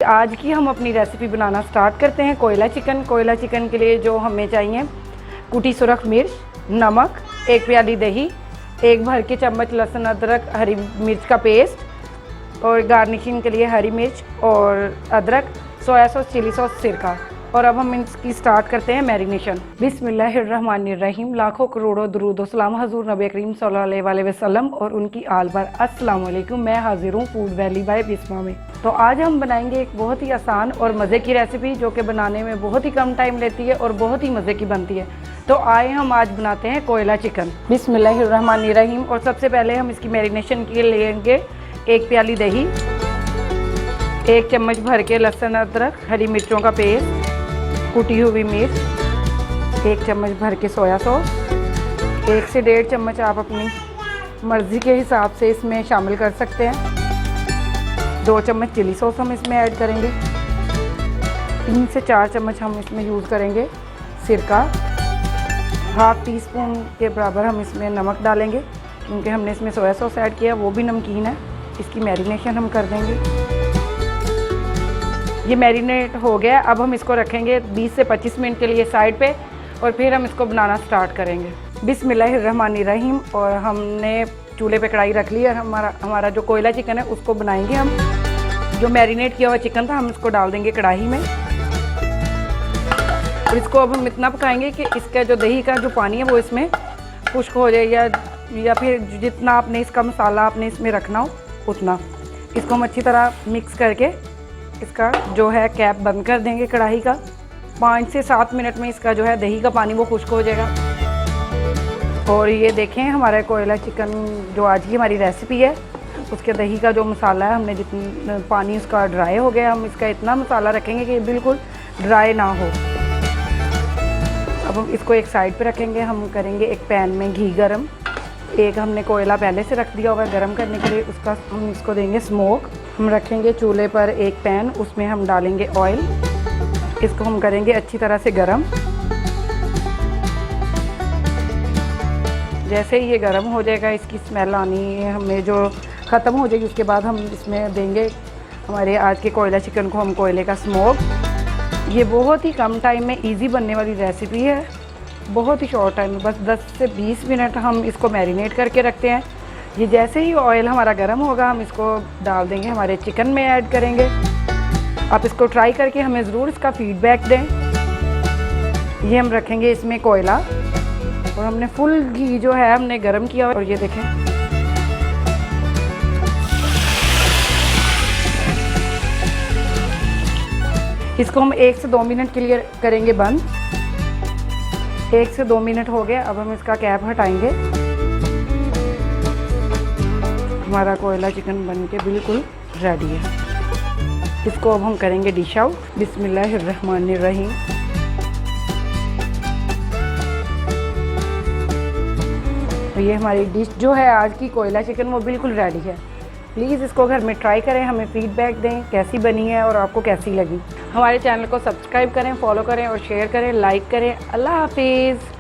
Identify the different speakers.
Speaker 1: आज की हम अपनी रेसिपी बनाना स्टार्ट करते हैं। कोयला चिकन। कोयला चिकन के लिए जो हमें चाहिए कुटी सुरख मिर्च, नमक, 1 प्याली दही, 1 भर के चम्मच लहसुन अदरक हरी मिर्च का पेस्ट और गार्निशिंग के लिए हरी मिर्च और अदरक, सोया सॉस, चिली सॉस, सिरका। और अब हम इसकी स्टार्ट करते हैं मैरिनेशन। बिस्मिल्लाहिर्रहमानिर्रहीम। लाखों करोड़ों दुरूद और सलाम हजूर नबी करीम सल्लल्लाहु अलैहि वसल्लम और उनकी आल पर। अस्सलाम वालेकुम। मैं हाजिर हूँ फूड वैली बाय बिस्मा में। तो आज हम बनाएंगे एक बहुत ही आसान और मज़े की रेसिपी जो कि बनाने में बहुत ही कम टाइम लेती है और बहुत ही मज़े की बनती है। तो आए हम आज बनाते हैं कोयला चिकन। बिस्मिल्लाहिर्रहमानिर्रहीम। और सबसे पहले हम इसकी मैरिनेशन के लिए लेंगे 1 प्याली दही, 1 चम्मच भर के लहसुन अदरक हरी मिर्चों का पेस्ट, कुटी हुई मिर्च, 1 चम्मच भर के सोया सॉस, 1 से 1.5 चम्मच आप अपनी मर्ज़ी के हिसाब से इसमें शामिल कर सकते हैं। 2 चम्मच चिली सॉस हम इसमें ऐड करेंगे। 3 से 4 चम्मच हम इसमें यूज़ करेंगे सिरका। ½ टीस्पून के बराबर हम इसमें नमक डालेंगे क्योंकि हमने इसमें सोया सॉस ऐड किया, वो भी नमकीन है। इसकी मैरिनेशन हम कर देंगे। ये मैरिनेट हो गया। अब हम इसको रखेंगे 20 से 25 मिनट के लिए साइड पे और फिर हम इसको बनाना स्टार्ट करेंगे। बिस्मिल्लाहिर्रहमानिर्रहीम। और हमने चूल्हे पे कढ़ाई रख ली है। हमारा जो कोयला चिकन है उसको बनाएंगे हम। जो मैरिनेट किया हुआ चिकन था हम इसको डाल देंगे कढ़ाई में और इसको अब हम इतना पकाएंगे कि इसका जो दही का जो पानी है वो इसमें खुश्क हो जाए या फिर जितना आपने इसका मसाला आपने इसमें रखना हो उतना। इसको हम अच्छी तरह मिक्स करके इसका जो है कैप बंद कर देंगे कढ़ाई का। 5 से 7 मिनट में इसका जो है दही का पानी वो खुश्क हो जाएगा। और ये देखें हमारा कोयला चिकन जो आज की हमारी रेसिपी है उसके दही का जो मसाला है हमने जितनी पानी उसका ड्राई हो गया। हम इसका इतना मसाला रखेंगे कि बिल्कुल ड्राई ना हो। अब हम इसको एक साइड पे रखेंगे। हम करेंगे एक पैन में घी गरम। एक हमने कोयला पहले से रख दिया हुआ है गरम करने के लिए, उसका हम इसको देंगे स्मोक। हम रखेंगे चूल्हे पर एक पैन, उसमें हम डालेंगे ऑयल। इसको हम करेंगे अच्छी तरह से गरम। जैसे ही ये गरम हो जाएगा इसकी स्मेल आनी है हमें जो ख़त्म हो जाएगी, उसके बाद हम इसमें देंगे हमारे आज के कोयला चिकन को हम कोयले का स्मोक। ये बहुत ही कम टाइम में इजी बनने वाली रेसिपी है। बहुत ही शॉर्ट टाइम में बस 10 से 20 मिनट हम इसको मैरिनेट करके रखते हैं। ये जैसे ही ऑयल हमारा गर्म होगा हम इसको डाल देंगे हमारे चिकन में ऐड करेंगे। आप इसको ट्राई करके हमें ज़रूर इसका फीडबैक दें। ये हम रखेंगे इसमें कोयला और हमने फुल घी जो है हमने गरम किया और ये देखें इसको हम 1 से 2 मिनट के लिए करेंगे बंद। 1 से 2 मिनट हो गए। अब हम इसका कैप हटाएंगे। हमारा कोयला चिकन बन के बिल्कुल रेडी है। इसको अब हम करेंगे डिश आउट। बिस्मिल्लाहिर्रहमानिर्रहीम। तो ये हमारी डिश जो है आज की कोयला चिकन वो बिल्कुल रेडी है। प्लीज़ इसको घर में ट्राई करें, हमें फीडबैक दें कैसी बनी है और आपको कैसी लगी। हमारे चैनल को सब्सक्राइब करें, फॉलो करें और शेयर करें, लाइक करें। अल्लाह हाफिज़।